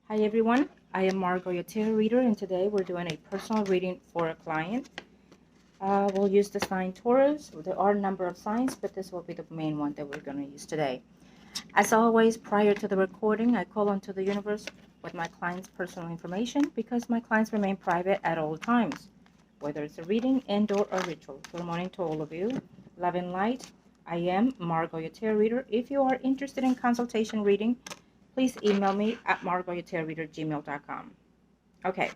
Hi everyone, I am Margot, your tarot reader, and today we're doing a personal reading for a client. We'll use the sign Taurus. There are a number of signs, but this will be the main one that we're going to use today. As always, prior to the recording, I call onto the universe with my client's personal information because my clients remain private at all times, whether it's a reading and/or a ritual. Good morning to all of you. Love and light. I am Margot, your tarot reader. If you are interested in consultation reading, please email me at margotarotreader@gmail.com. Okay,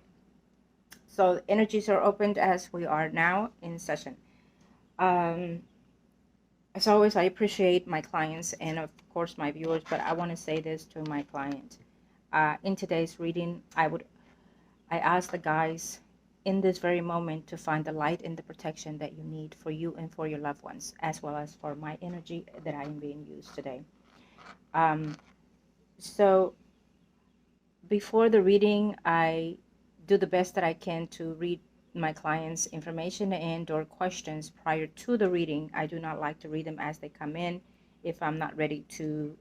so the energies are opened as we are now in session. Um, as always, I appreciate my clients and, of course, my viewers, but I want to say this to my client. In today's reading, I ask the guys in this very moment to find the light and the protection that you need for you and for your loved ones, as well as for my energy that I am being used today. So before the reading, I do the best that I can to read my clients' information and or questions prior to the reading. I do not like to read them as they come in if I'm not ready to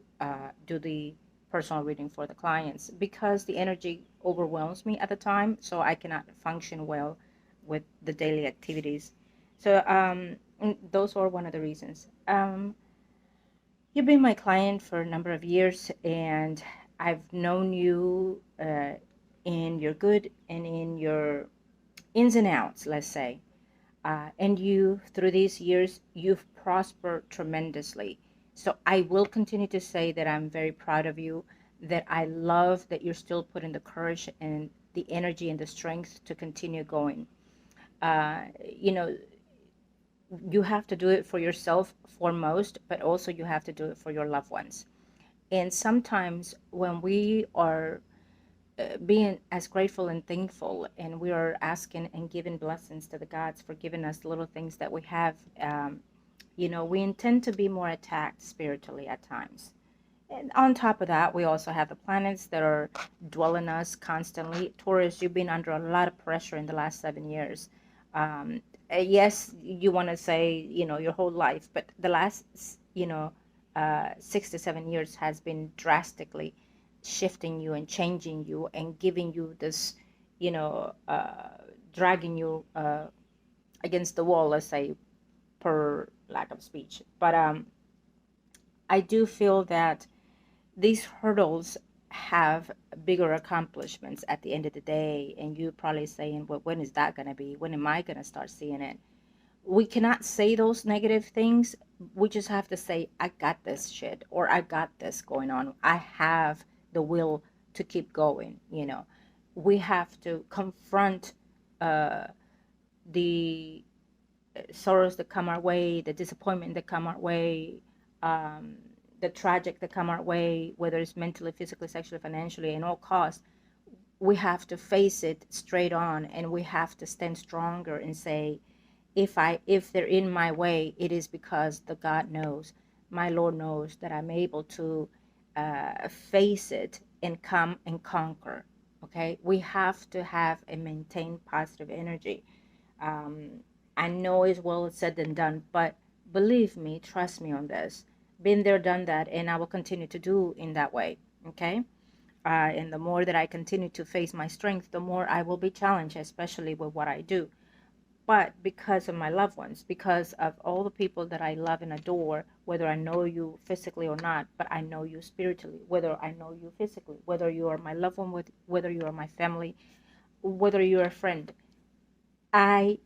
do the personal reading for the clients because the energy overwhelms me at the time, so I cannot function well with the daily activities. So those are one of the reasons. You've been my client for a number of years, and I've known you in your good and in your ins and outs, let's say. And you, through these years, you've prospered tremendously. So I will continue to say that I'm very proud of you, that I love that you're still putting the courage and the energy and the strength to continue going. You know, you have to do it for yourself foremost, but also you have to do it for your loved ones. And sometimes when we are being as grateful and thankful, and we are asking and giving blessings to the gods for giving us the little things that we have, we intend to be more attacked spiritually at times. And on top of that, we also have the planets that are dwelling us constantly. Taurus, you've been under a lot of pressure in the last 7 years. Yes, you want to say, your whole life, but the last, 6 to 7 years has been drastically shifting you and changing you and giving you this, dragging you against the wall, let's say, per lack of speech. But I do feel that these hurdles have bigger accomplishments at the end of the day, and you're probably saying, well, when is that going to be? When am I going to start seeing it? We cannot say those negative things. We just have to say, I got this shit, or I got this going on. I have the will to keep going. We have to confront the sorrows that come our way, the disappointment that come our way, um, the tragic that come our way, whether it's mentally, physically, sexually, financially, in all costs. We have to face it straight on, and we have to stand stronger and say, if they're in my way, it is because the God knows, my Lord knows that I'm able to face it and come and conquer. Okay, we have to have and maintain positive energy. um, I know it's well said than done, but believe me, trust me on this. Been there, done that, and I will continue to do in that way. Okay. And the more that I continue to face my strength, the more I will be challenged, especially with what I do. But because of my loved ones, because of all the people that I love and adore, whether I know you physically or not, but I know you spiritually, whether I know you physically, whether you are my loved one, whether you are my family, whether you're a friend, I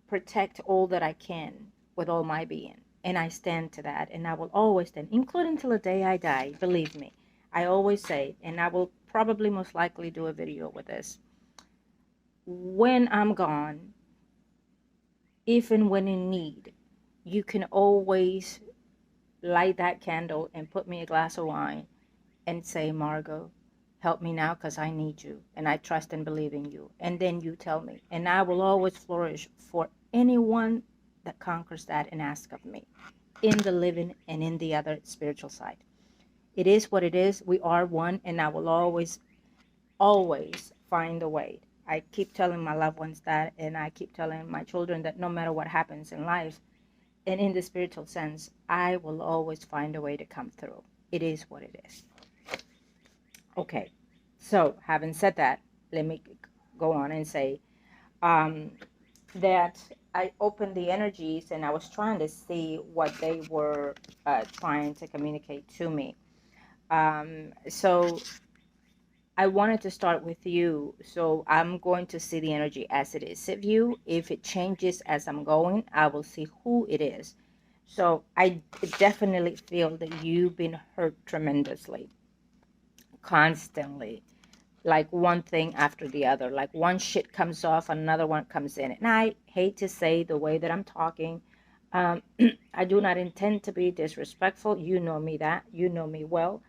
protect all that I can with all my being. And I stand to that. And I will always stand, including till the day I die. Believe me. I always say, and I will probably most likely do a video with this. When I'm gone, if and when in need, you can always light that candle and put me a glass of wine and say, Margot, help me now because I need you and I trust and believe in you. And then you tell me. And I will always flourish for anyone that conquers that and asks of me in the living and in the other spiritual side. It is what it is. We are one, and I will always find a way. I keep telling my loved ones that, and I keep telling my children that no matter what happens in life, and in the spiritual sense, I will always find a way to come through. It is what it is. Okay, So, having said that, let me go on and say that I opened the energies and I was trying to see what they were trying to communicate to me. So I wanted to start with you. So I'm going to see the energy as it is of you. If it changes as I'm going, I will see who it is. So I definitely feel that you've been hurt tremendously, constantly, like one thing after the other. Like one shit comes off, another one comes in. And I hate to say the way that I'm talking. Um, I do not intend to be disrespectful. You know me that. You know me well.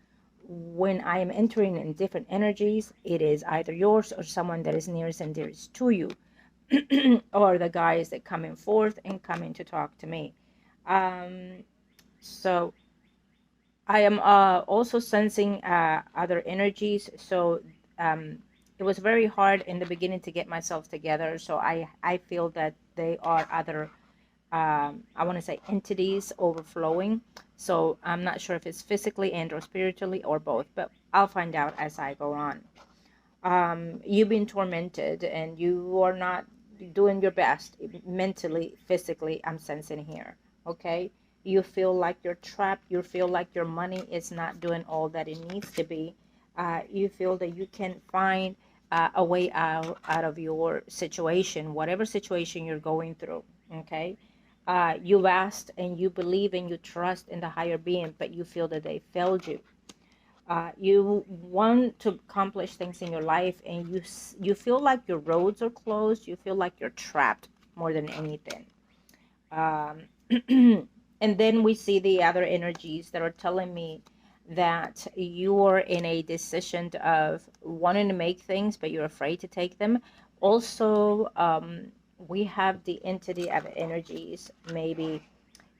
When I am entering in different energies, it is either yours or someone that is nearest and dearest to you, or the guys that coming forth and coming to talk to me. So I am also sensing other energies. So it was very hard in the beginning to get myself together. So I feel that they are other, I want to say, entities overflowing. So I'm not sure if it's physically and or spiritually or both, but I'll find out as I go on. You've been tormented and you are not doing your best mentally, physically. I'm sensing here. Okay, you feel like you're trapped. You feel like your money is not doing all that it needs to be. You feel that you can find a way out of your situation, whatever situation you're going through. Okay, you've asked and you believe and you trust in the higher being, but you feel that they failed you. You want to accomplish things in your life and you feel like your roads are closed. You feel like you're trapped more than anything. um, and then we see the other energies that are telling me that you are in a decision of wanting to make things but you're afraid to take them. Also, we have the entity of energies, maybe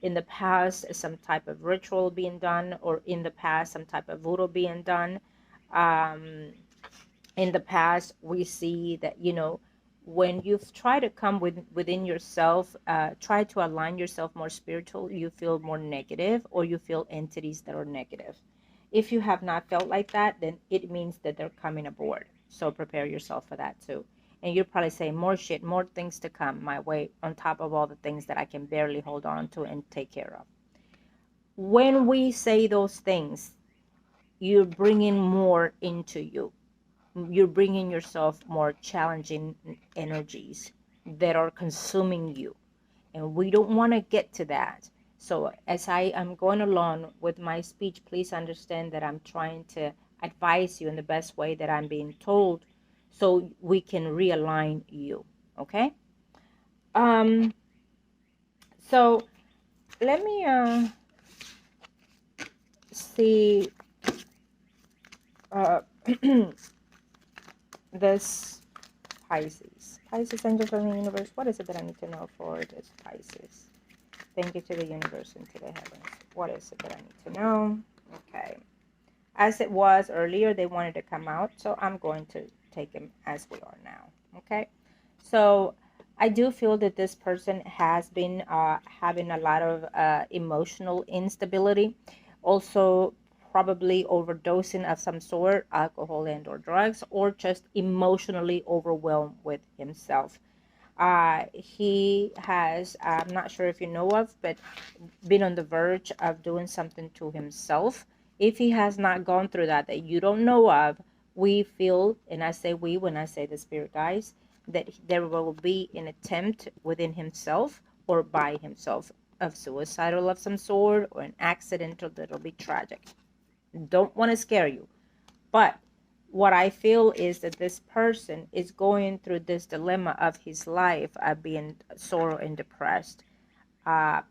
in the past some type of ritual being done, or in the past some type of voodoo being done. um, in the past we see that, when you've tried to come within yourself, try to align yourself more spiritual, you feel more negative, or you feel entities that are negative. If you have not felt like that, then it means that they're coming aboard, so prepare yourself for that too. And you're probably saying more shit, more things to come my way, on top of all the things that I can barely hold on to and take care of. When we say those things, you're bringing more into you. You're bringing yourself more challenging energies that are consuming you, and we don't want to get to that. So as I am going along with my speech, please understand that I'm trying to advise you in the best way that I'm being told, so we can realign you. Okay. um so let me see uh this Pisces angel from the universe. What is it that I need to know for this Pisces? Thank you to the universe and to the heavens. What is it that I need to know? Okay. As it was earlier, they wanted to come out, so I'm going to take them as we are now. Okay. So I do feel that this person has been having a lot of emotional instability. Also, probably overdosing of some sort, alcohol and or drugs, or just emotionally overwhelmed with himself. He has, I'm not sure if you know of, but been on the verge of doing something to himself. If he has not gone through that you don't know of, we feel, and I say we when I say the spirit guys, that there will be an attempt within himself or by himself of suicidal of some sort, or an accidental that'll be tragic. Don't want to scare you, but what I feel is that this person is going through this dilemma of his life of being sore and depressed.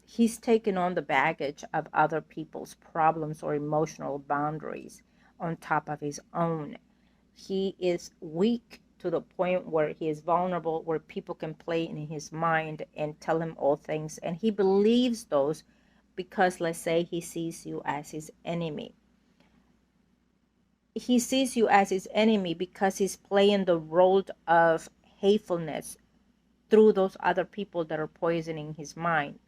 He's taken on the baggage of other people's problems or emotional boundaries on top of his own. He is weak to the point where he is vulnerable, where people can play in his mind and tell him all things. And he believes those because, let's say, he sees you as his enemy. He sees you as his enemy because he's playing the role of hatefulness through those other people that are poisoning his mind.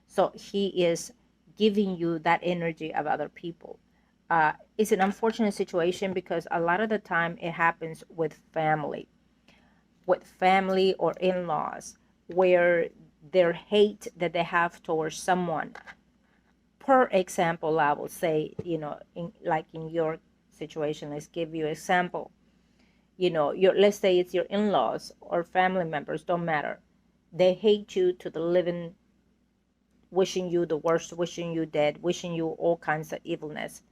So he is giving you that energy of other people. It's an unfortunate situation because a lot of the time it happens with family or in-laws, where their hate that they have towards someone. Per example, I will say, like in your situation, let's give you an example. Let's say it's your in-laws or family members, don't matter. They hate you to the living, wishing you the worst, wishing you dead, wishing you all kinds of evilness.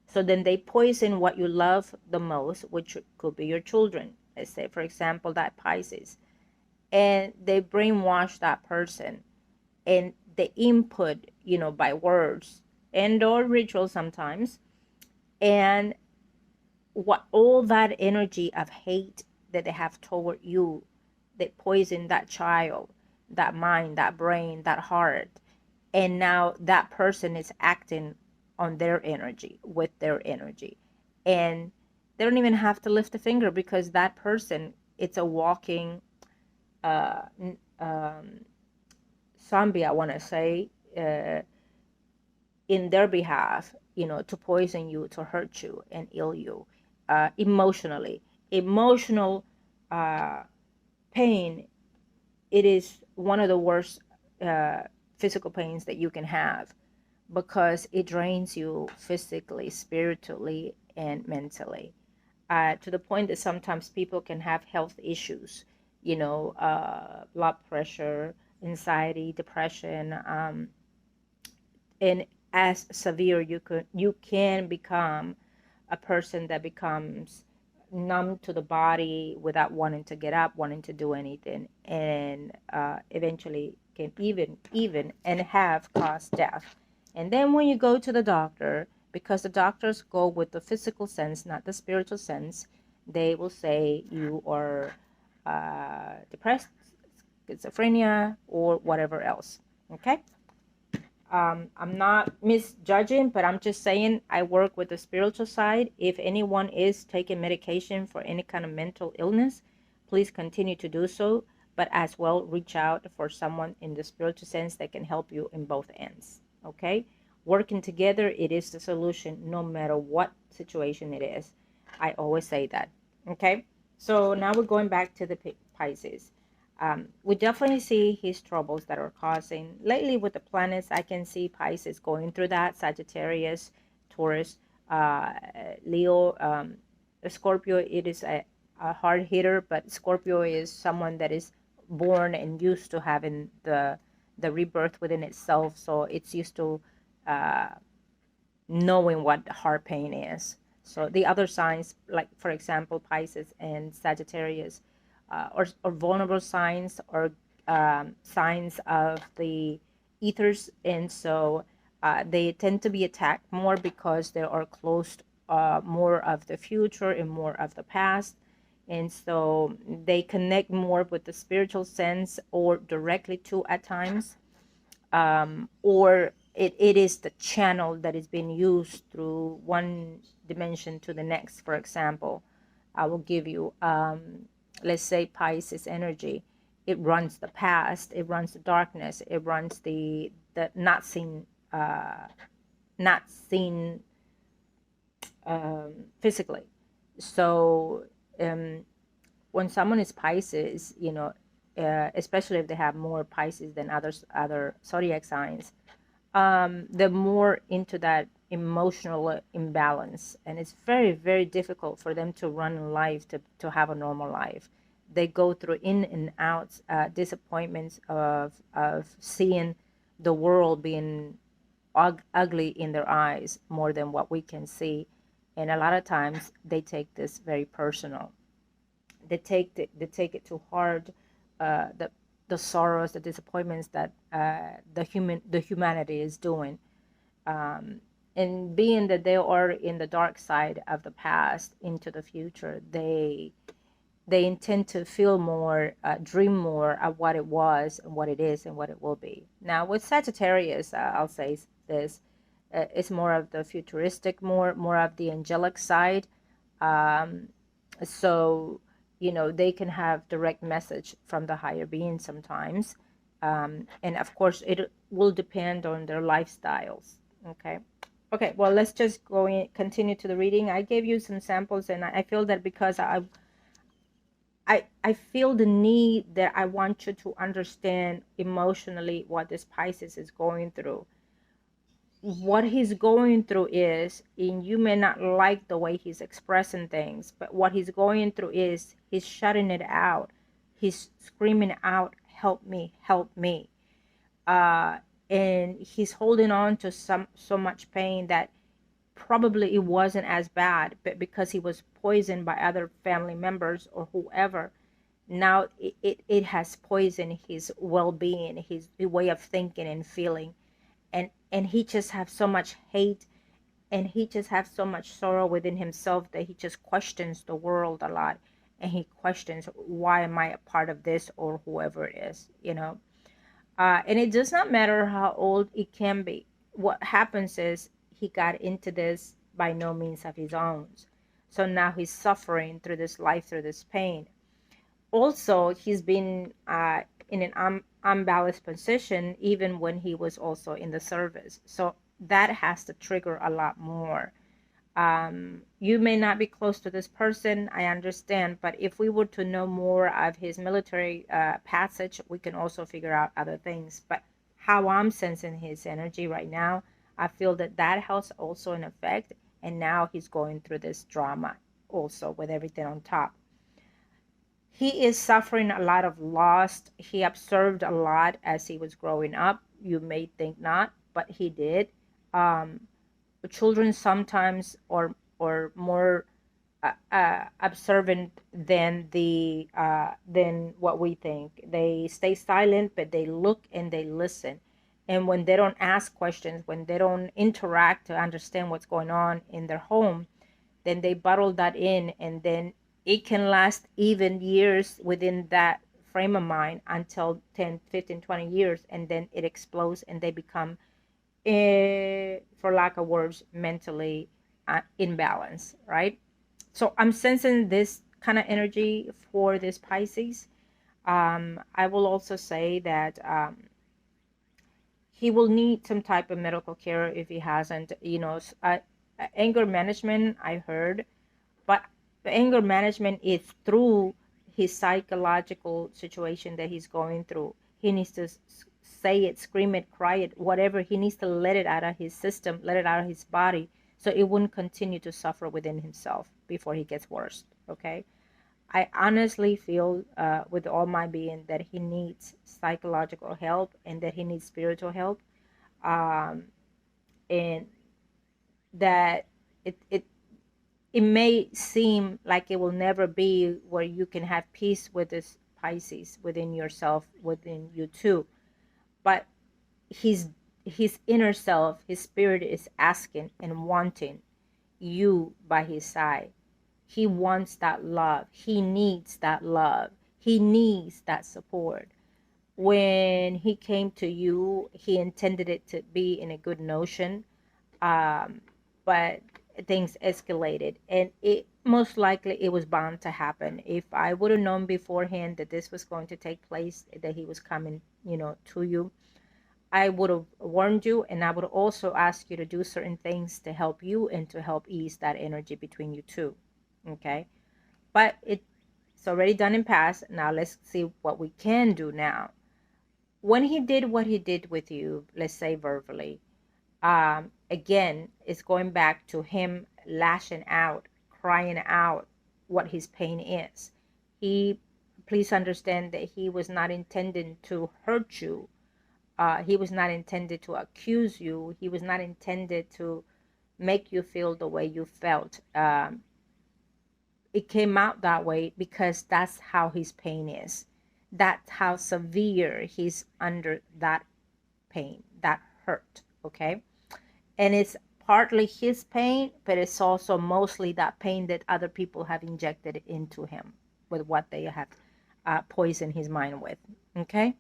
So then they poison what you love the most, which could be your children. Let's say, for example, that Pisces. And they brainwash that person, and the input, by words and or rituals sometimes. And what all that energy of hate that they have toward you, they poison that child, that mind, that brain, that heart. And now that person is acting on their energy, with their energy. And they don't even have to lift a finger, because that person, it's a walking uh, zombie, I want to say, in their behalf, to poison you, to hurt you and ill you, emotionally. Emotional uh, pain, it is one of the worst uh, physical pains that you can have, because it drains you physically, spiritually, and mentally, to the point that sometimes people can have health issues, blood pressure, anxiety, depression, and as severe, you can become a person that becomes numb to the body without wanting to get up, wanting to do anything, and eventually can even and have caused death. And then when you go to the doctor, because the doctors go with the physical sense, not the spiritual sense, they will say you are depressed, schizophrenia, or whatever else. Okay. I'm not misjudging, but I'm just saying I work with the spiritual side. If anyone is taking medication for any kind of mental illness, please continue to do so, but as well reach out for someone in the spiritual sense that can help you in both ends. Okay? Working together, it is the solution no matter what situation it is. I always say that. Okay? So now we're going back to the Pisces. We definitely see his troubles that are causing lately with the planets. I can see Pisces going through that. Sagittarius, Taurus, uh, Leo, Scorpio. It is a hard hitter, but Scorpio is someone that is born and used to having the rebirth within itself, so it's used to uh, knowing what heart pain is. So the other signs, like for example, Pisces and Sagittarius, or vulnerable signs, or signs of the ethers, and so they tend to be attacked more because they are close more of the future and more of the past, and so they connect more with the spiritual sense, or directly to at times, or it is the channel that is being used through one dimension to the next. For example, I will give you, let's say Pisces energy. It runs the past, it runs the darkness, it runs the not seen physically. So when someone is Pisces, especially if they have more Pisces than other zodiac signs, they're more into that emotional imbalance, and it's very, very difficult for them to run life, to have a normal life. They go through in and outs, disappointments of seeing the world being ugly in their eyes more than what we can see, and a lot of times they take this very personal. They take it too hard. The sorrows, the disappointments that the humanity is doing, and being that they are in the dark side of the past into the future, they intend to feel more, dream more of what it was and what it is and what it will be. Now with Sagittarius, I'll say this: it's more of the futuristic, more of the angelic side. Um, so they can have direct message from the higher being sometimes, and of course it will depend on their lifestyles. Okay. Okay, well, let's just continue to the reading. I gave you some samples, and I feel that because I feel the need that I want you to understand emotionally what this Pisces is going through. What he's going through is, and you may not like the way he's expressing things, but what he's going through is he's shutting it out. He's screaming out, help me, help me. Uh, and he's holding on to so much pain that probably it wasn't as bad, but because he was poisoned by other family members or whoever, now it has poisoned his well-being, his way of thinking and feeling, and he just have so much hate, and he just have so much sorrow within himself that he just questions the world a lot, and he questions, why am I a part of this, or whoever it is, and it does not matter how old it can be. What happens is he got into this by no means of his own. So now he's suffering through this life, through this pain. Also, he's been in an unbalanced position even when he was also in the service. So that has to trigger a lot more. You may not be close to this person, I understand, but if we were to know more of his military passage, we can also figure out other things. But how I'm sensing his energy right now, I feel that that has also an effect, and now he's going through this drama also with everything on top. He is suffering a lot of loss. He observed a lot as he was growing up. You may think not, but he did. Um, Children sometimes or more observant than what we think. They stay silent, but they look and they listen. And when they don't ask questions, when they don't interact to understand what's going on in their home, then they bottle that in, and then it can last even years within that frame of mind until 10, 15, 20 years, and then it explodes and they become, for lack of words, mentally imbalanced, right? So I'm sensing this kind of energy for this Pisces. I will also say that he will need some type of medical care if he hasn't, anger management, I heard, but the anger management is through his psychological situation that he's going through. He needs to say it, scream it, cry it, whatever. He needs to let it out of his system, let it out of his body, so it wouldn't continue to suffer within himself before he gets worse. Okay. I honestly feel with all my being that he needs psychological help and that he needs spiritual help. Um, and that it it may seem like it will never be where you can have peace with this Pisces within yourself, within you too. But his inner self, his spirit is asking and wanting you by his side. He wants that love. He needs that love. He needs that support. When he came to you, he intended it to be in a good notion, but things escalated, and it most likely it was bound to happen. If I would have known beforehand that this was going to take place, that he was coming, to you, I would have warned you, and I would also ask you to do certain things to help you and to help ease that energy between you two. Okay, but it's already done in past. Now let's see what we can do now. When he did what he did with you, let's say verbally, again, it's going back to him lashing out, crying out what his pain is. He, please understand that he was not intending to hurt you. He was not intended to accuse you. He was not intended to make you feel the way you felt. It came out that way because that's how his pain is. That's how severe he's under that pain, that hurt. Okay. And it's partly his pain, but it's also mostly that pain that other people have injected into him with what they have poisoned his mind with. Okay.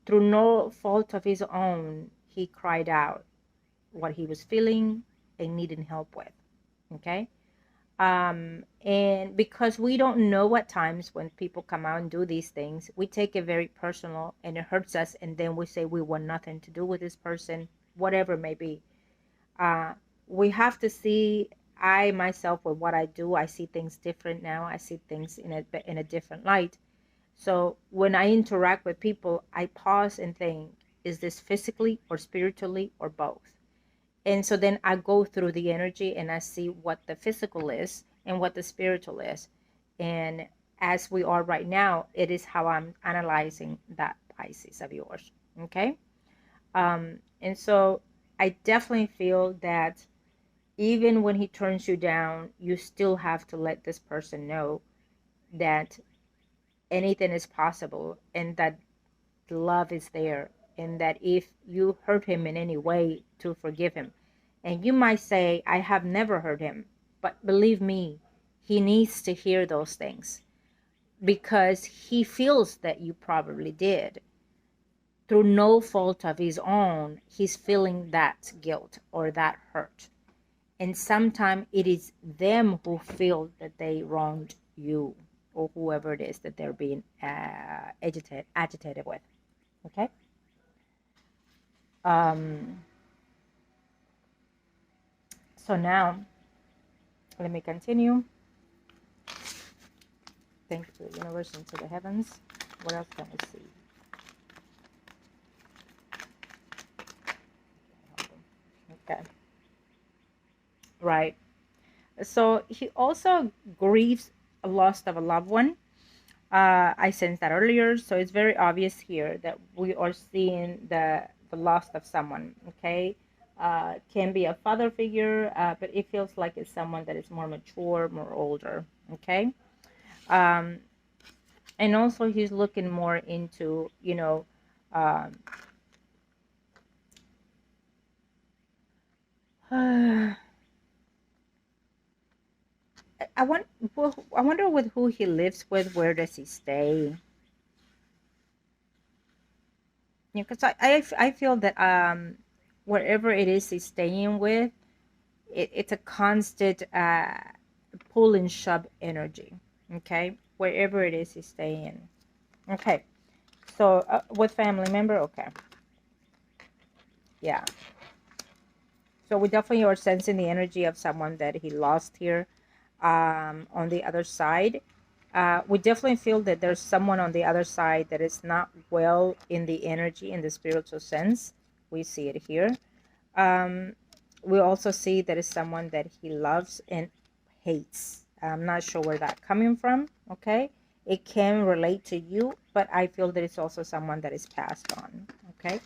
Through no fault of his own, he cried out what he was feeling and needing help with. Okay. And because we don't know at times when people come out and do these things, we take it very personal and it hurts us. And then we say we want nothing to do with this person, whatever it may be. we have to see, I myself, with what I do, I see things different now. I see things in a different light. So when I interact with people, I pause and think, is this physically or spiritually or both? And so then I go through the energy and I see what the physical is and what the spiritual is. And as we are right now, it is how I'm analyzing that Pisces of yours. Okay. And so I definitely feel that even when he turns you down, you still have to let this person know that anything is possible and that love is there, and that if you hurt him in any way, to forgive him. And you might say, I have never hurt him, but believe me, he needs to hear those things, because he feels that you probably did. Through no fault of his own, he's feeling that guilt or that hurt. And sometimes it is them who feel that they wronged you, or whoever it is that they're being agitated with. Okay. So now let me continue. Thank you to the universe and to the heavens. What else can we see? Okay. Right. So he also grieves a loss of a loved one. I sensed that earlier, so it's very obvious here that we are seeing the loss of someone. Okay, can be a father figure, but it feels like it's someone that is more mature, more older. Okay, um, and also he's looking more into, um, I want. Well, I wonder with who he lives with. Where does he stay? Yeah, because I feel that wherever it is he's staying with, it's a constant pull and shove energy. Okay, wherever it is he's staying. Okay, so with family member. Okay, yeah. So we definitely are sensing the energy of someone that he lost here. On the other side, we definitely feel that there's someone on the other side that is not well in the energy, in the spiritual sense. We see it here. Um, we also see that is someone that he loves and hates. I'm not sure where that coming from. Okay, it can relate to you, but I feel that it's also someone that is passed on. Okay,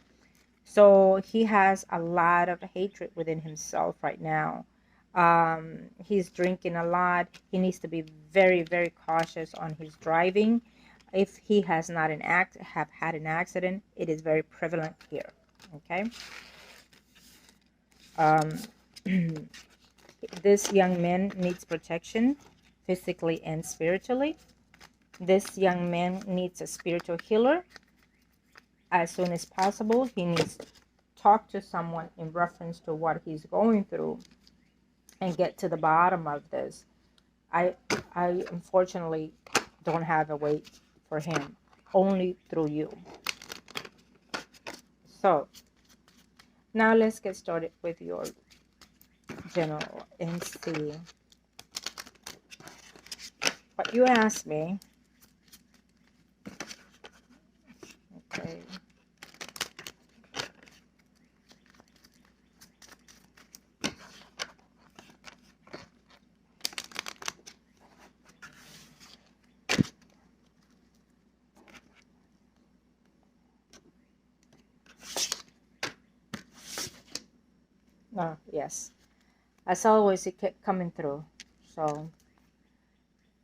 so he has a lot of hatred within himself right now. He's drinking a lot. He needs to be very, very cautious on his driving. If he has not have had an accident, it is very prevalent here. Okay. Um, this young man needs protection, physically and spiritually. This young man needs a spiritual healer as soon as possible. He needs to talk to someone in reference to what he's going through and get to the bottom of this. I unfortunately don't have a way for him, only through you. So now let's get started with your general and see what you asked me. Okay. Oh, yes. As always, it kept coming through. So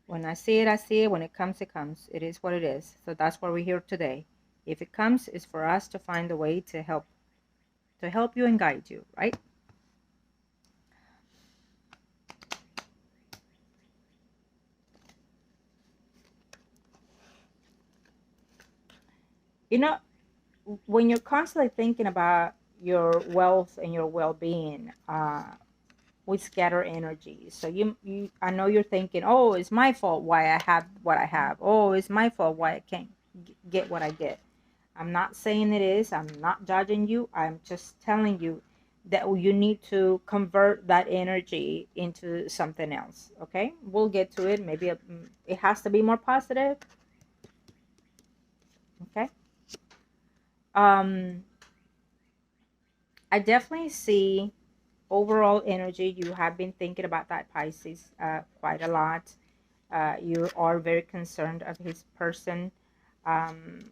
when I see it, I see it. When it comes, it comes. It is what it is. So that's why we're here today. If it comes, it's for us to find a way to help you and guide you, right? You know, when you're constantly thinking about your wealth and your well-being, we scatter energy. So you I know you're thinking, oh, it's my fault why I have what I have. Oh, it's my fault why I can't get what I get. I'm not saying it is. I'm not judging you. I'm just telling you that you need to convert that energy into something else. Okay, we'll get to it. Maybe it has to be more positive. Okay. um I definitely see overall energy. You have been thinking about that Pisces quite a lot. You are very concerned of his person.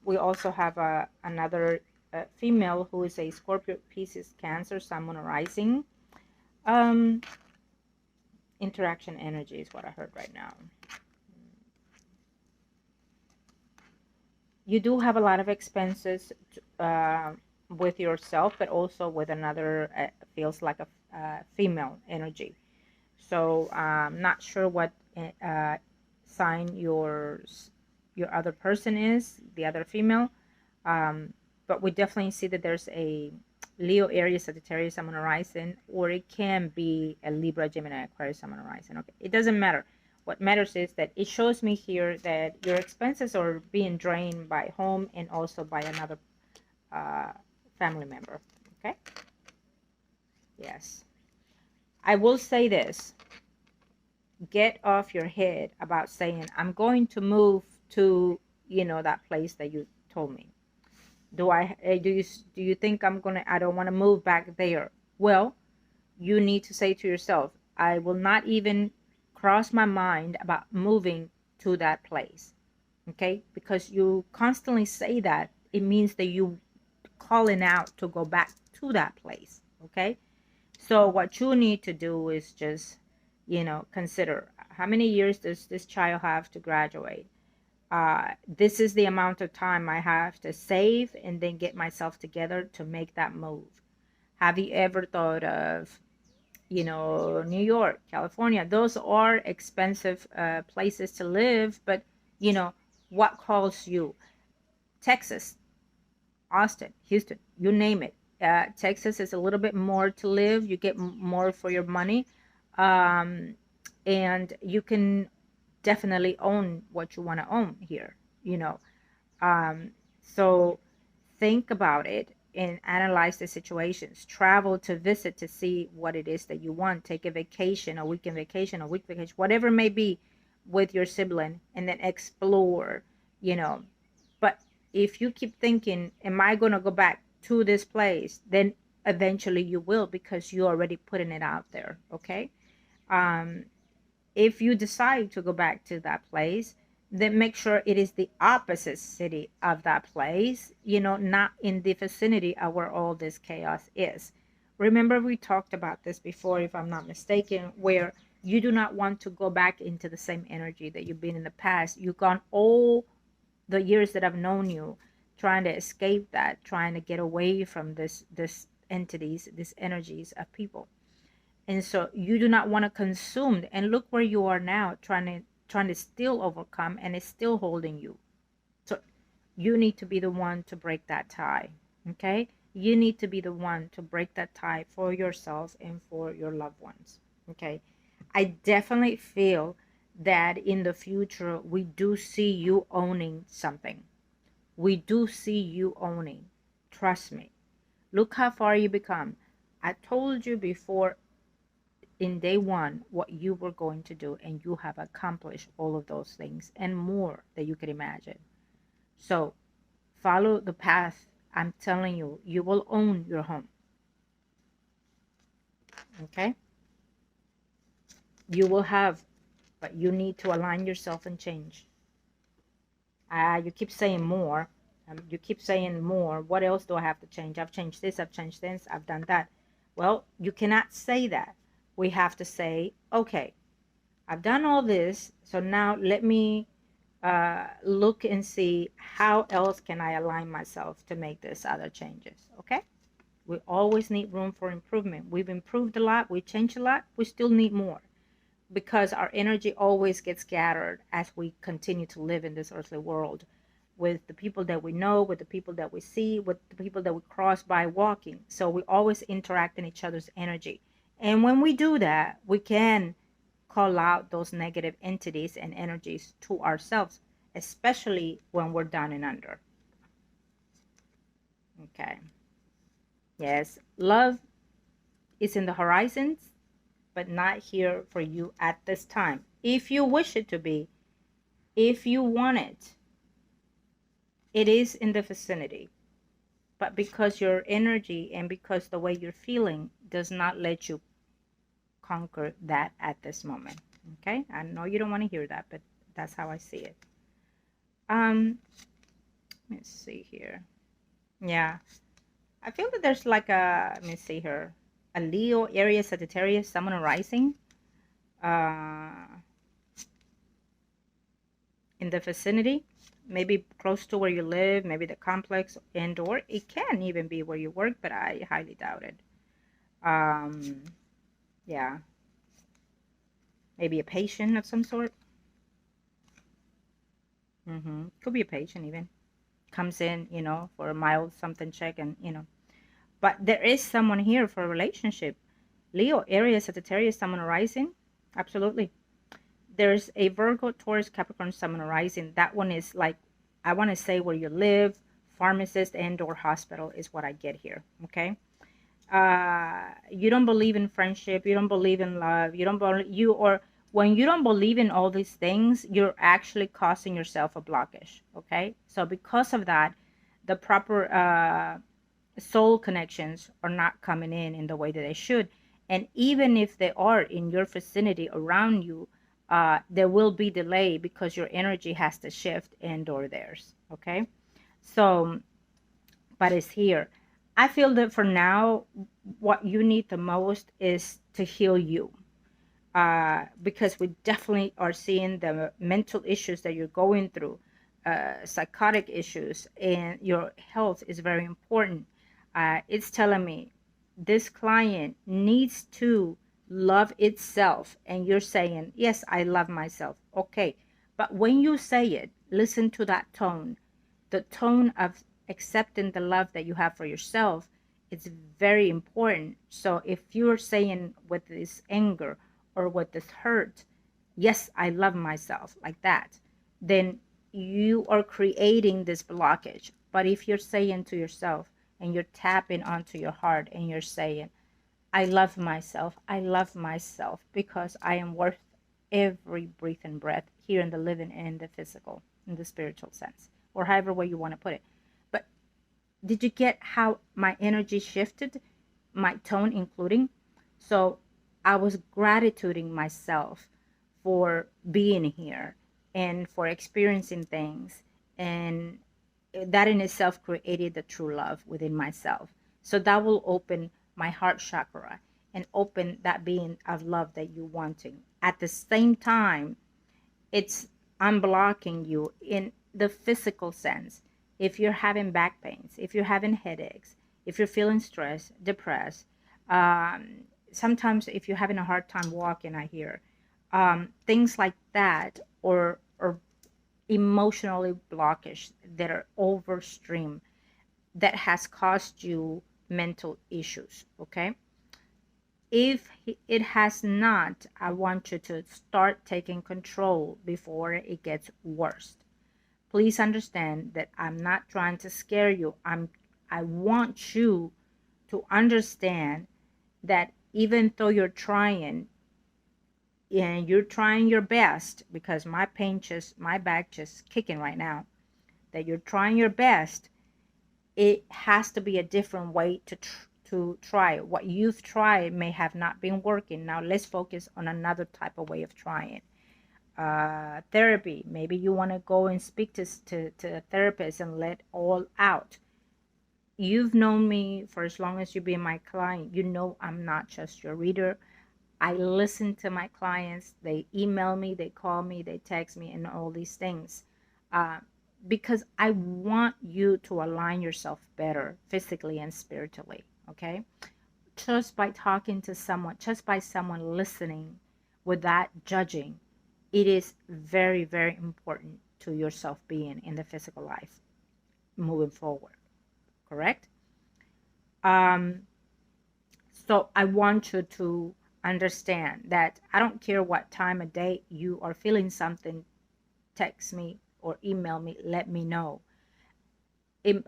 We also have another female who is a Scorpio, Pisces, Cancer, Sun, Moon, Rising. um Interaction energy is what I heard right now. You do have a lot of expenses with yourself, but also with another, feels like a female energy. So I'm not sure what sign your other person is, the other female. But we definitely see that there's a Leo, Aries, Sagittarius, Sun, Moon, Rising, or it can be a Libra, Gemini, Aquarius, Sun, Moon, Rising. Okay, it doesn't matter. What matters is that it shows me here that your expenses are being drained by home and also by another uh, family member. Okay. Yes. I will say this. Get off your head about saying, I'm going to move to, that place that you told me. Do you think I don't want to move back there? Well, you need to say to yourself, I will not even cross my mind about moving to that place. Okay? Because you constantly say that, it means that you calling out to go back to that place. Okay? So what you need to do is just, consider how many years does this child have to graduate? This is the amount of time I have to save and then get myself together to make that move. Have you ever thought of, New York, California? Those are expensive places to live, but, what calls you? Texas, Austin, Houston, you name it. Texas is a little bit more to live. You get more for your money. Um, and you can definitely own what you want to own here, you know. So think about it and analyze the situations. Travel to visit to see what it is that you want. Take a vacation, a weekend vacation, a week vacation, whatever it may be with your sibling, and then explore, you know. But if you keep thinking, am I going to go back to this place? Then eventually you will, because you're already putting it out there. Okay. Um, if you decide to go back to that place, then make sure it is the opposite city of that place, not in the vicinity of where all this chaos is. Remember, we talked about this before, if I'm not mistaken, where you do not want to go back into the same energy that you've been in the past. You've gone all the years that I've known you trying to escape that, trying to get away from this entities, these energies of people. And so you do not want to consume, and look where you are now, trying to still overcome, and it's still holding you. So you need to be the one to break that tie. Okay, you need to be the one to break that tie for yourself and for your loved ones. Okay, I definitely feel that in the future we do see you owning something. We do see you owning. Trust me. Look how far you become. I told you before in day one what you were going to do, and you have accomplished all of those things and more that you could imagine. So follow the path. I'm telling you, you will own your home. Okay, you will have, but you need to align yourself and change. You keep saying more. You keep saying more. What else do I have to change? I've changed this, I've changed this, I've done that. Well, you cannot say that. We have to say, okay, I've done all this, so now let me look and see how else can I align myself to make this other changes. Okay, we always need room for improvement. We've improved a lot, we changed a lot, we still need more, because our energy always gets scattered as we continue to live in this earthly world, with the people that we know, with the people that we see, with the people that we cross by walking. So we always interact in each other's energy, and when we do that, we can call out those negative entities and energies to ourselves, especially when we're down and under. Okay. Yes. Love It's in the horizons, but not here for you at this time. If you wish it to be, if you want it, it is in the vicinity. But because your energy and because the way you're feeling does not let you conquer that at this moment. Okay? I know you don't want to hear that, but that's how I see it. Let's see here. Yeah. I feel that there's like a, let me see here, a Leo, Aries, Sagittarius, Sun rising in the vicinity, maybe close to where you live, maybe the complex, and or it can even be where you work, but I highly doubt it. Yeah, maybe a patient of some sort. Could be a patient even. Comes in, for a mild something check and, But there is someone here for a relationship. Leo, Aries, Sagittarius, Sun rising. Absolutely. There's a Virgo, Taurus, Capricorn, Sun rising. That one is like, I want to say where you live, pharmacist and or hospital is what I get here. Okay. You don't believe in friendship. You don't believe in love. You don't believe when you don't believe in all these things, you're actually causing yourself a blockage. Okay. So because of that, the proper, soul connections are not coming in the way that they should. And even if they are in your vicinity around you, there will be delay because your energy has to shift and or theirs. Okay. So, but it's here. I feel that for now, what you need the most is to heal you. Because we definitely are seeing the mental issues that you're going through, psychotic issues, and your health is very important. It's telling me this client needs to love itself, and you're saying, yes, I love myself. Okay, but when you say it, listen to that tone, the tone of accepting the love that you have for yourself. It's very important. So if you're saying with this anger or with this hurt, yes, I love myself, like that, then you are creating this blockage. But if you're saying to yourself and you're tapping onto your heart and you're saying, I love myself because I am worth every breath and breath here in the living and in the physical, in the spiritual sense, or however way you want to put it. But did you get how my energy shifted, my tone including? So I was gratituding myself for being here and for experiencing things, and that in itself created the true love within myself. So that will open my heart chakra and open that being of love that you're wanting. At the same time, it's unblocking you in the physical sense. If you're having back pains, if you're having headaches, if you're feeling stressed, depressed, sometimes if you're having a hard time walking, I hear things like that, or emotionally blockage that are overstream, that has caused you mental issues. Okay, if it has not, I want you to start taking control before it gets worse. Please understand that I'm not trying to scare you. I want you to understand that even though you're trying and you're trying your best, because my back just kicking right now, that you're trying your best, it has to be a different way to try it. What you've tried may have not been working. Now let's focus on another type of way of trying. Therapy. Maybe you want to go and speak to a therapist and let all out. You've known me for as long as you've been my client. You know I'm not just your reader. I listen to my clients. They email me, they call me, they text me, and all these things. Because I want you to align yourself better physically and spiritually. Okay? Just by talking to someone, just by someone listening without judging, it is very, very important to your self-being in the physical life moving forward. Correct? So I want you to understand that I don't care what time of day you are feeling something, text me or email me, let me know.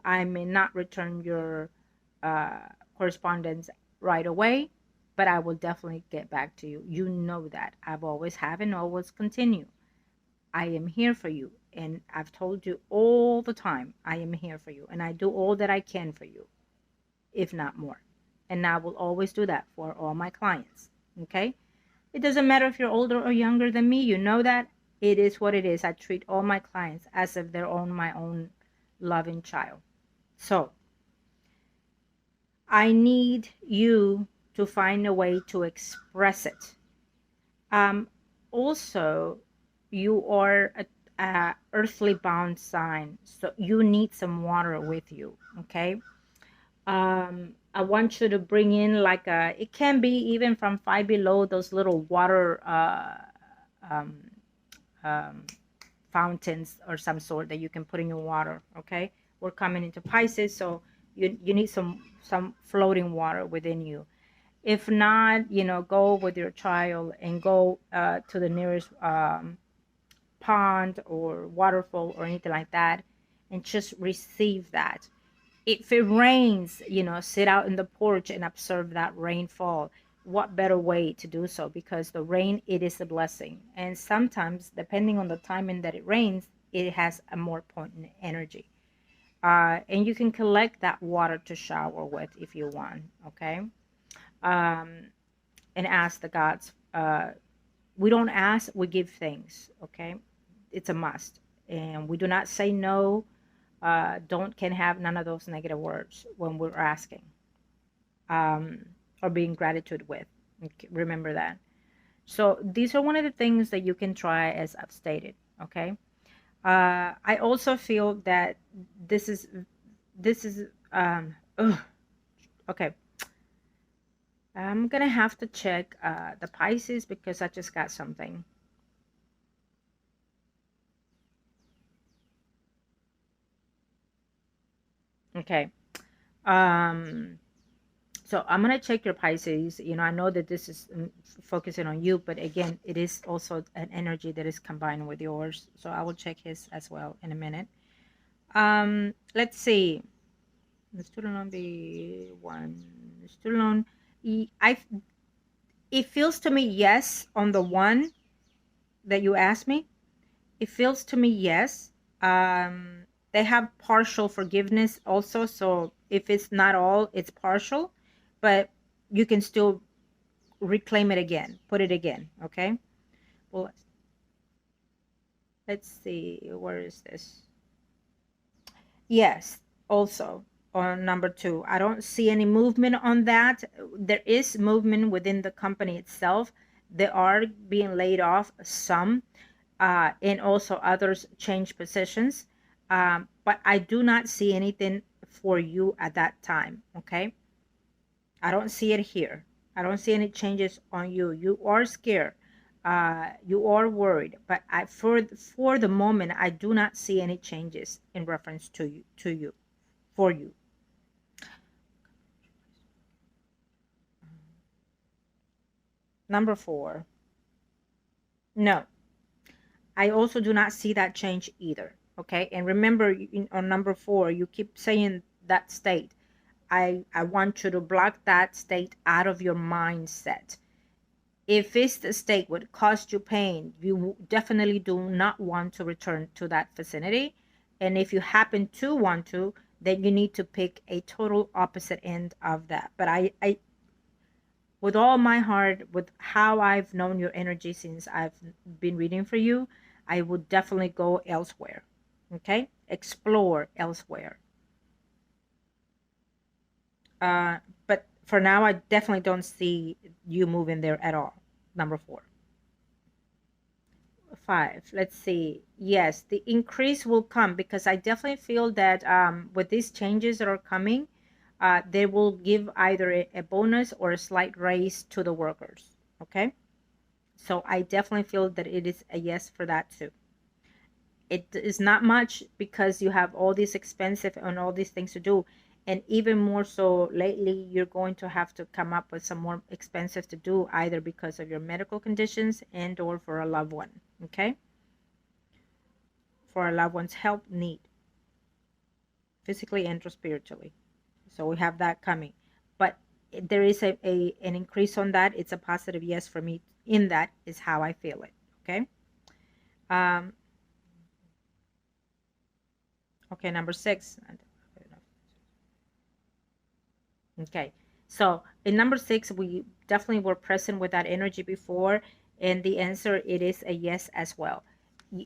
I may not return your correspondence right away, but I will definitely get back to you. You know that. I've always have and always continue. I am here for you. And I've told you all the time, I am here for you. And I do all that I can for you, if not more. And I will always do that for all my clients. Okay? It doesn't matter if you're older or younger than me. You know that. It is what it is. I treat all my clients as if they're my own loving child. So I need you to find a way to express it. Um, Also, you are a earthly bound sign, so you need some water with you. Okay. I want you to bring in like it can be even from Five Below, those little water um, um, fountains or some sort that you can put in your water. Okay. We're coming into Pisces, so you need some floating water within you. If not, go with your child and go to the nearest pond or waterfall or anything like that, and just receive that. If it rains, sit out in the porch and observe that rainfall. What better way to do so? Because the rain, it is a blessing. And sometimes, depending on the timing that it rains, it has a more potent energy. And you can collect that water to shower with if you want, okay? Um, and ask the gods. We don't ask, we give things, okay? It's a must. And we do not say no. Don't can have none of those negative words when we're asking um, or being gratitude with. Okay, remember that. So these are one of the things that you can try, as I've stated. Okay. I also feel that this is ugh, okay. I'm gonna have to check the Pisces because I just got something. Okay. Um, So I'm gonna check your Pisces. I know that this is focusing on you, but again, it is also an energy that is combined with yours. So I will check his as well in a minute. Let's see. The student loan be one. The student loan. I. It feels to me yes on the one that you asked me. It feels to me yes. They have partial forgiveness also. So if it's not all, it's partial, but you can still reclaim it again, put it again. Okay. Well, let's see. Where is this? Yes. Also on number two, I don't see any movement on that. There is movement within the company itself. They are being laid off some, and also others change positions. But I do not see anything for you at that time. Okay. I don't see it here. I don't see any changes on you. You are scared. You are worried. But for the moment, I do not see any changes in reference to you, for you. Number four. No, I also do not see that change either. Okay. And remember, on number four, you keep saying that state. I want you to block that state out of your mindset. If it's the state would cause you pain, you definitely do not want to return to that vicinity. And if you happen to want to, then you need to pick a total opposite end of that. But I with all my heart, with how I've known your energy since I've been reading for you, I would definitely go elsewhere. Okay? Explore elsewhere. But for now, I definitely don't see you moving there at all. Number four. Five. Let's see. Yes, the increase will come because I definitely feel that with these changes that are coming, they will give either a bonus or a slight raise to the workers. Okay. So I definitely feel that it is a yes for that too. It is not much because you have all these expensive and all these things to do. And even more so lately, you're going to have to come up with some more expensive to do either because of your medical conditions and or for a loved one. Okay. For a loved one's help need, physically and or spiritually. So we have that coming. But there is an increase on that. It's a positive yes for me. In that is how I feel it. Okay. Um, okay, number 6. Okay. So in number 6, we definitely were present with that energy before, and the answer it is a yes as well.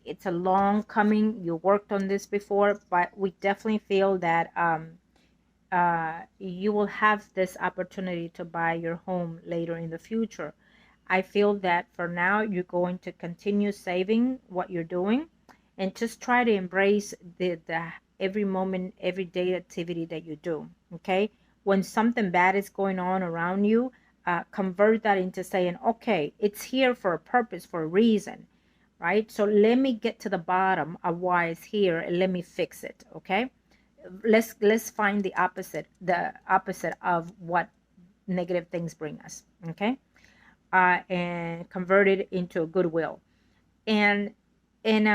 It's a long coming. You worked on this before, but we definitely feel that you will have this opportunity to buy your home later in the future. I feel that for now, you're going to continue saving what you're doing and just try to embrace the every moment, everyday activity that you do. Okay. When something bad is going on around you, convert that into saying, okay, it's here for a purpose, for a reason, right? So let me get to the bottom of why it's here and let me fix it. Okay. Let's find the opposite of what negative things bring us. Okay. And convert it into goodwill. And and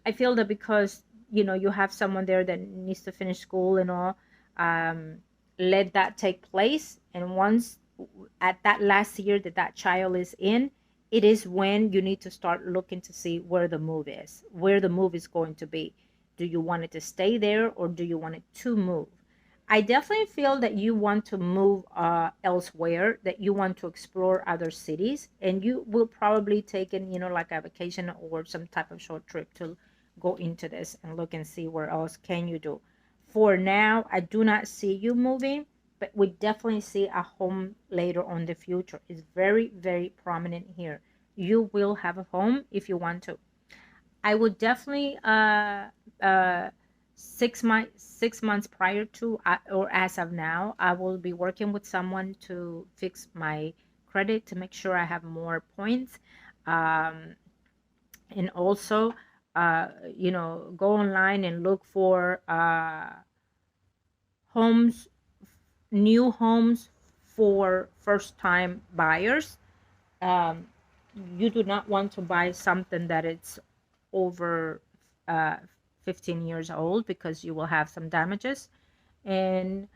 I feel that because you have someone there that needs to finish school and all, um, let that take place. And once at that last year that child is in, it is when you need to start looking to see where the move is going to be. Do you want it to stay there, or do you want it to move? I definitely feel that you want to move elsewhere, that you want to explore other cities, and you will probably take in, like a vacation or some type of short trip to go into this and look and see where else can you do. For now, I do not see you moving, but we definitely see a home later on in the future. It's very, very prominent here. You will have a home if you want to. I would definitely 6 months prior to, or as of now, I will be working with someone to fix my credit to make sure I have more points, um, and also go online and look for homes, new homes for first time buyers. um, you do not want to buy something that it's over uh, 15 years old, because you will have some damages. And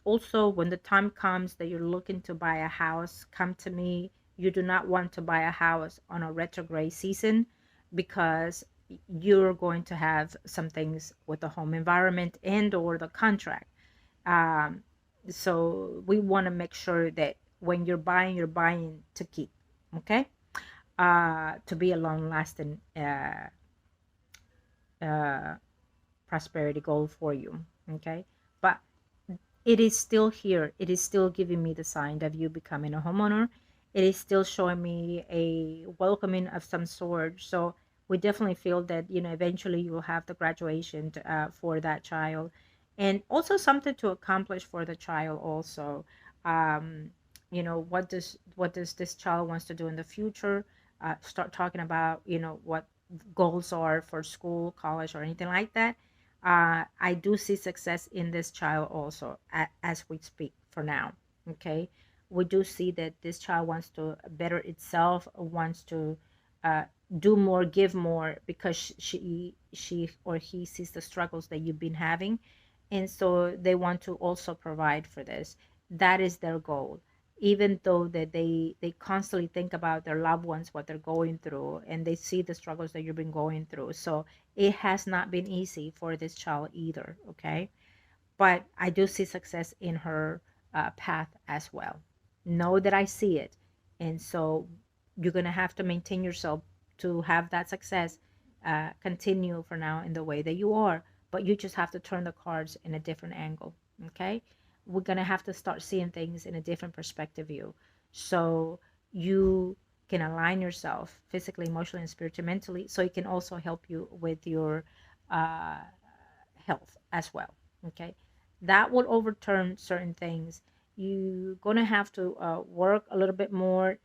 also, when the time comes that you're looking to buy a house, come to me. You do not want to buy a house on a retrograde season, because you're going to have some things with the home environment and or the contract. um, so we want to make sure that when you're buying to keep. Okay. To be a long lasting uh, prosperity goal for you. Okay. But it is still here. It is still giving me the sign of you becoming a homeowner. It is still showing me a welcoming of some sort. So we definitely feel that, eventually you will have the graduation for that child, and also something to accomplish for the child also. Um, what does this child wants to do in the future? Start talking about, what goals are for school, college, or anything like that. I do see success in this child also, as we speak for now. Okay. We do see that this child wants to better itself, wants to uh, do more, give more, because she or he sees the struggles that you've been having. And so they want to also provide for this. That is their goal. Even though that they constantly think about their loved ones, what they're going through, and they see the struggles that you've been going through. So it has not been easy for this child either. Okay. But I do see success in her path as well. Know that I see it. And so you're going to have to maintain yourself to have that success continue for now in the way that you are. But you just have to turn the cards in a different angle. Okay. We're going to have to start seeing things in a different perspective view. So you can align yourself physically, emotionally, and spiritually, mentally. So it can also help you with your uh, health as well. Okay. That will overturn certain things. You're going to have to work a little bit more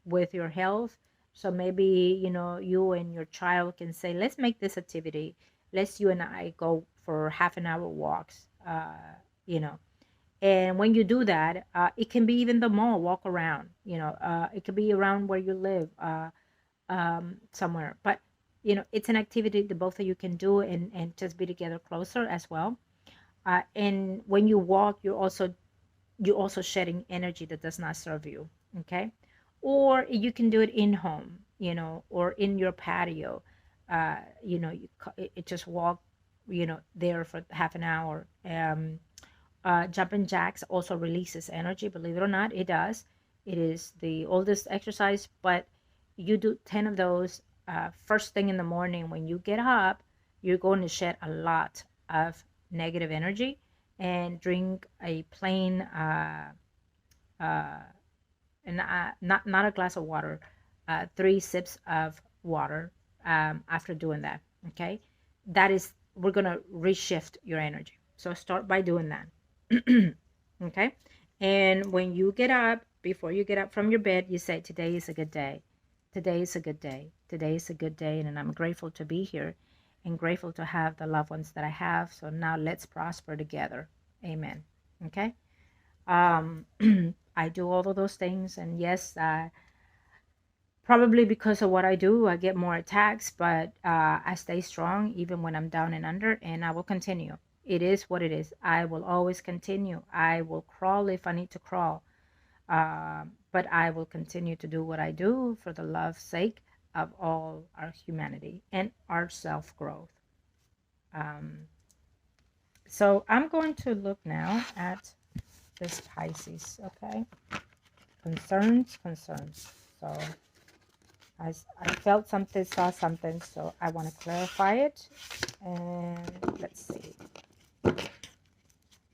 with your health. So maybe, you and your child can say, let's make this activity. Let's you and I go for half an hour walks, you know. And when you do that, it can be even the mall, walk around, it could be around where you live, somewhere. But, it's an activity that both of you can do, and just be together closer as well. And when you walk, you're also you're also shedding energy that does not serve you. Okay. Or you can do it in home, or in your patio. You just walk, there for half an hour. Jumping jacks also releases energy, believe it or not, it does. It is the oldest exercise, but you do 10 of those first thing in the morning. When you get up, you're going to shed a lot of negative energy. And drink a plain uh, and not a glass of water, 3 sips of water after doing that. Okay, that is, we're gonna reshift your energy. So start by doing that. Okay, and when you get up, before you get up from your bed, you say, today is a good day. Today is a good day. Today is a good day, and I'm grateful to be here and grateful to have the loved ones that I have. So now let's prosper together. Amen. Okay. um I do all of those things, and yes, probably because of what I do, I get more attacks, but I stay strong even when I'm down and under, and I will continue. It is what it is. I will always continue. I will crawl if I need to crawl, but I will continue to do what I do for the love's sake of all our humanity and our self-growth. um, so I'm going to look now at this Pisces. Okay, concerns. So I felt something, saw something, so I want to clarify it. And let's see.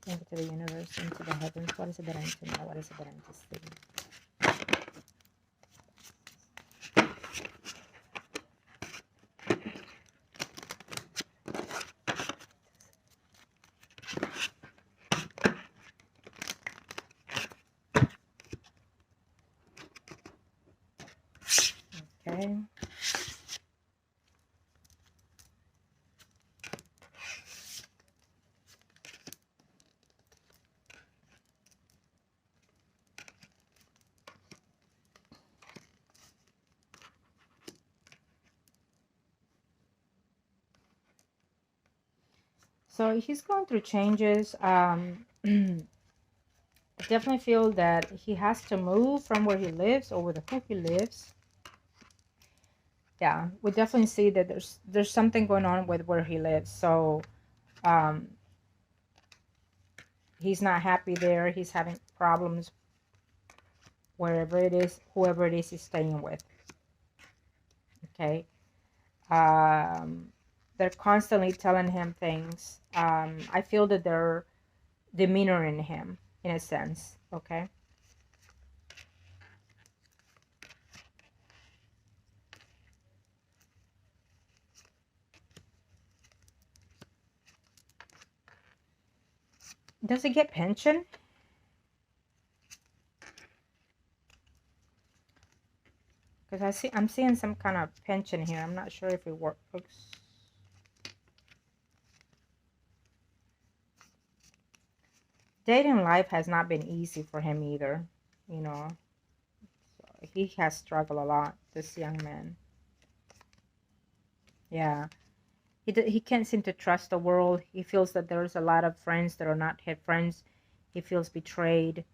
Into the universe, into the heavens. What is it that I need to know? What is it that I need to see? Okay. So he's going through changes. I definitely feel that he has to move from where he lives, or with who he lives. Yeah, we definitely see that there's something going on with where he lives. So um, he's not happy there. He's having problems wherever it is, whoever it is he's staying with. Okay. Um, they're constantly telling him things. I feel that they're demeanoring him in a sense. Okay. Does he get pension? Because I'm seeing some kind of pension here. I'm not sure if it works. Dating life has not been easy for him either. You know, so he has struggled a lot, this young man. Yeah. He can't seem to trust the world. He feels that there's a lot of friends that are not his friends. He feels betrayed.